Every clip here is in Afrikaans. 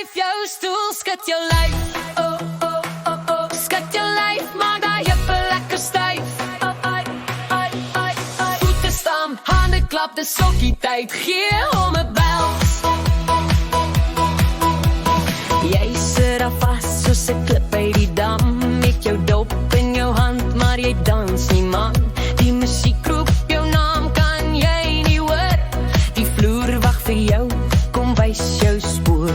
Skuif jou stoel, skud jou lyf. Oh, oh, oh, oh. Skud jou lyf, maak daai heupe lekker styf. Voete stamp, hande klap, dis sokkie tyd. Gee hom 'n bel. Jy sit daar vas soos 'n klip by die dam. Met jou dop in jou hand, maar jy dans nie man. Die musiek roep jou naam, kan jy nie hoor. Die vloer wag vir jou, kom wys jou spoor.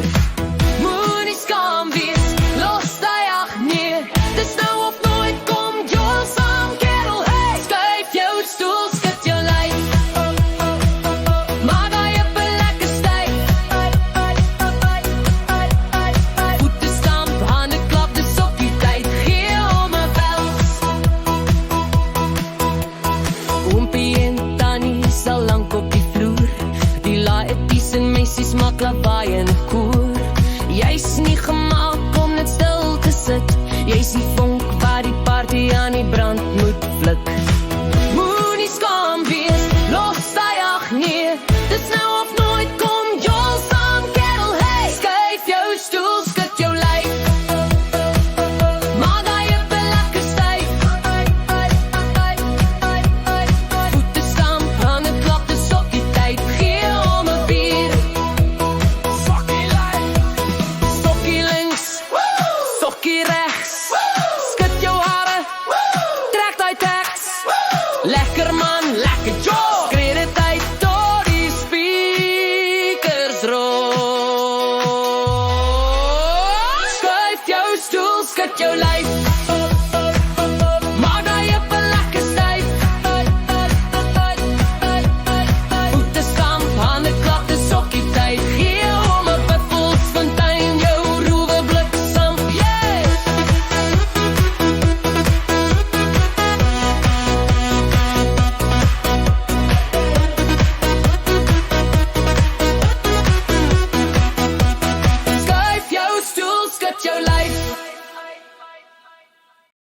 Moenie skaam wees, los daai ag neer. Dis nou of nooit, kom jol saam kerel. Hey, skuif jou stoel, skud jou lyf. Maak daai heupe lekker styf. Voete stamp, hande klap, dis sokkie tyd. Gee hom 'n bel. Oompie en tannie sal lank op die vloer. Die laaities en meisies maak lawaai in 'n koor. Jy's nie gemaak om net stil te sit. Jy's die vonk waar die party aan die brand moet flik. Moenie skaam wees, los daai ag neer. Dis nou of nooit, kom jol saam kerel. Hey, skuif jou stoel, skud jou lyf. Maak daai heupe lekker styf. Voete stamp, hande klap, dis sokkie tyd. Gee hom 'n bier. Sokkie links, sokkie regs. Skud jou hare, trek daai teks. Lekker man, lekker job. Skree dit uit tot die speakers roll. Skuif jou stoel, skud jou lyf.